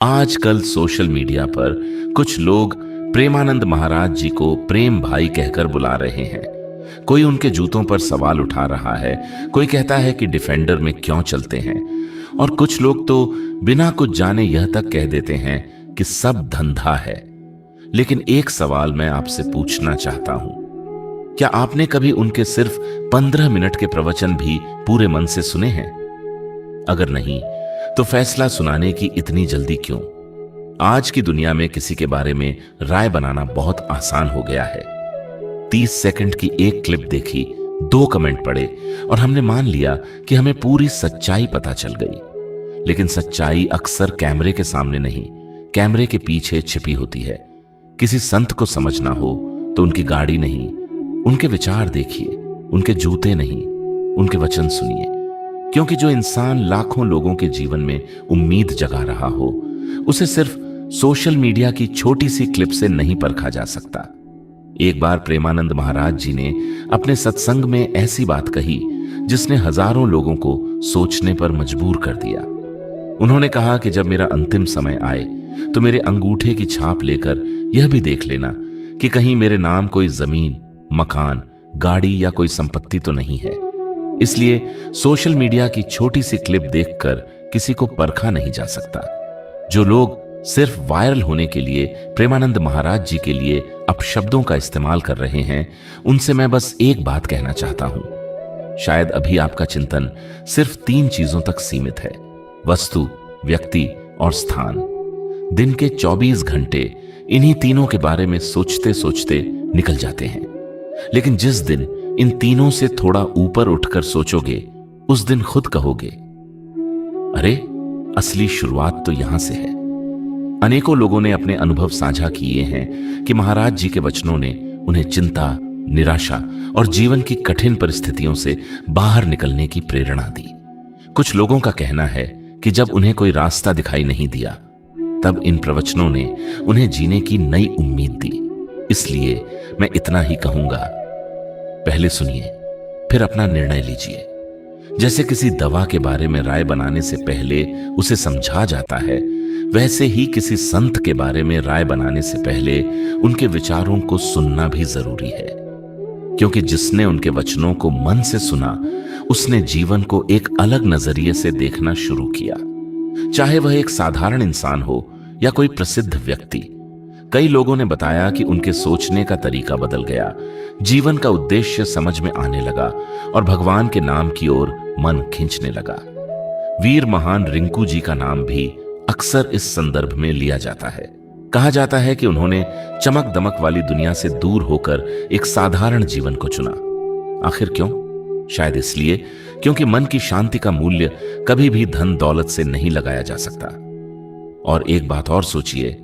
आजकल social media पर कुछ लोग प्रेमानंद महाराज जी को प्रेम भाई कहकर बुला रहे हैं। कोई उनके जूतों पर सवाल उठा रहा है, कोई कहता है कि डिफेंडर में क्यों चलते हैं, और कुछ लोग तो बिना कुछ जाने यह तक कह देते हैं कि सब धंधा है। लेकिन एक सवाल मैं आपसे पूछना चाहता हूं, क्या आपने कभी उनके सिर्फ 15 मिनट के प्रवचन भी पूरे मन से सुने हैं? अगर नहीं, तो फैसला सुनाने की इतनी जल्दी क्यों? आज की दुनिया में किसी के बारे में राय बनाना बहुत आसान हो गया है। 30 सेकंड की एक क्लिप देखी, 2 कमेंट पढ़े और हमने मान लिया कि हमें पूरी सच्चाई पता चल गई। लेकिन सच्चाई अक्सर कैमरे के सामने नहीं, कैमरे के पीछे छिपी होती है। किसी संत को समझना हो तो उनकी गाड़ी नहीं, उनके विचार देखिए, उनके जूते नहीं, उनके वचन सुनिए। क्योंकि जो इंसान लाखों लोगों के जीवन में उम्मीद जगा रहा हो, उसे सिर्फ सोशल मीडिया की छोटी सी क्लिप से नहीं परखा जा सकता। एक बार प्रेमानंद महाराज जी ने अपने सत्संग में ऐसी बात कही जिसने हजारों लोगों को सोचने पर मजबूर कर दिया। उन्होंने कहा कि जब मेरा अंतिम समय आए तो मेरे अंगूठे की छाप लेकर यह भी देख लेना कि कहीं मेरे नाम कोई जमीन, मकान, गाड़ी या कोई संपत्ति तो नहीं है। इसलिए सोशल मीडिया की छोटी सी क्लिप देखकर किसी को परखा नहीं जा सकता। जो लोग सिर्फ वायरल होने के लिए प्रेमानंद महाराज जी के लिए अपशब्दों का इस्तेमाल कर रहे हैं, उनसे मैं बस एक बात कहना चाहता हूं। शायद अभी आपका चिंतन सिर्फ 3 चीजों तक सीमित है: वस्तु, व्यक्ति और स्थान। दिन के 24 घंटे इन्हीं तीनों के बारे में सोचते सोचते निकल जाते हैं। लेकिन जिस दिन इन तीनों से थोड़ा ऊपर उठकर सोचोगे, उस दिन खुद कहोगे, अरे असली शुरुआत तो यहां से है। अनेकों लोगों ने अपने अनुभव साझा किए हैं कि महाराज जी के वचनों ने उन्हें चिंता, निराशा और जीवन की कठिन परिस्थितियों से बाहर निकलने की प्रेरणा दी। कुछ लोगों का कहना है कि जब उन्हें कोई रास्ता दिखाई नहीं दिया, तब इन प्रवचनों ने उन्हें जीने की नई उम्मीद दी। इसलिए मैं इतना ही कहूंगा, पहले सुनिए, फिर अपना निर्णय लीजिए। जैसे किसी दवा के बारे में राय बनाने से पहले उसे समझा जाता है, वैसे ही किसी संत के बारे में राय बनाने से पहले उनके विचारों को सुनना भी जरूरी है। क्योंकि जिसने उनके वचनों को मन से सुना, उसने जीवन को एक अलग नजरिए से देखना शुरू किया। चाहे वह एक साधारण इंसान हो या कोई प्रसिद्ध व्यक्ति। कई लोगों ने बताया कि उनके सोचने का तरीका बदल गया, जीवन का उद्देश्य समझ में आने लगा और भगवान के नाम की ओर मन खींचने लगा। वीर महान रिंकू जी का नाम भी अक्सर इस संदर्भ में लिया जाता है। कहा जाता है कि उन्होंने चमक दमक वाली दुनिया से दूर होकर एक साधारण जीवन को चुना। आखिर क्यों? शायद इसलिए क्योंकि मन की शांति का मूल्य कभी भी धन दौलत से नहीं लगाया जा सकता। और एक बात और सोचिए,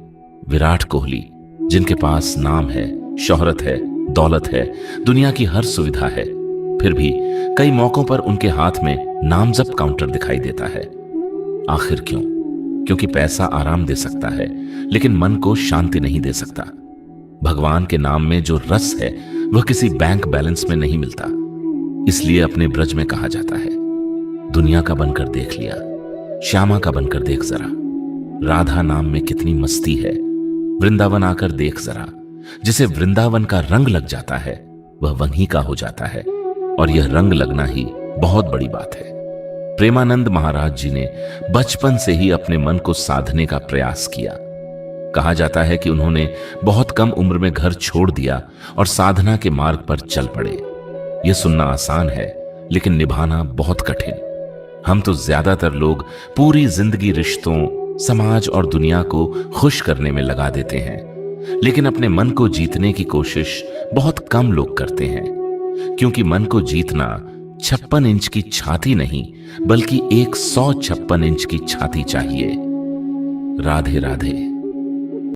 विराट कोहली, जिनके पास नाम है, शोहरत है, दौलत है, दुनिया की हर सुविधा है, फिर भी कई मौकों पर उनके हाथ में नामजद काउंटर दिखाई देता है। आखिर क्यों? क्योंकि पैसा आराम दे सकता है, लेकिन मन को शांति नहीं दे सकता। भगवान के नाम में जो रस है, वह किसी बैंक बैलेंस में नहीं मिलता। इसलिए अपने ब्रज में कहा जाता है, दुनिया का बनकर देख लिया, श्यामा का बनकर देख जरा। राधा नाम में कितनी मस्ती है, वृंदावन आकर देख जरा। जिसे वृंदावन का रंग लग जाता है, वह वहीं का हो जाता है, और यह रंग लगना ही बहुत बड़ी बात है। प्रेमानंद महाराज जी ने बचपन से ही अपने मन को साधने का प्रयास किया। कहा जाता है कि उन्होंने बहुत कम उम्र में घर छोड़ दिया और साधना के मार्ग पर चल पड़े। यह सुनना आसान है, लेकिन निभाना बहुत कठिन। हम तो ज्यादातर लोग पूरी जिंदगी रिश्तों, समाज और दुनिया को खुश करने में लगा देते हैं, लेकिन अपने मन को जीतने की कोशिश बहुत कम लोग करते हैं। क्योंकि मन को जीतना 56 इंच की छाती नहीं, बल्कि 156 इंच की छाती चाहिए। राधे राधे।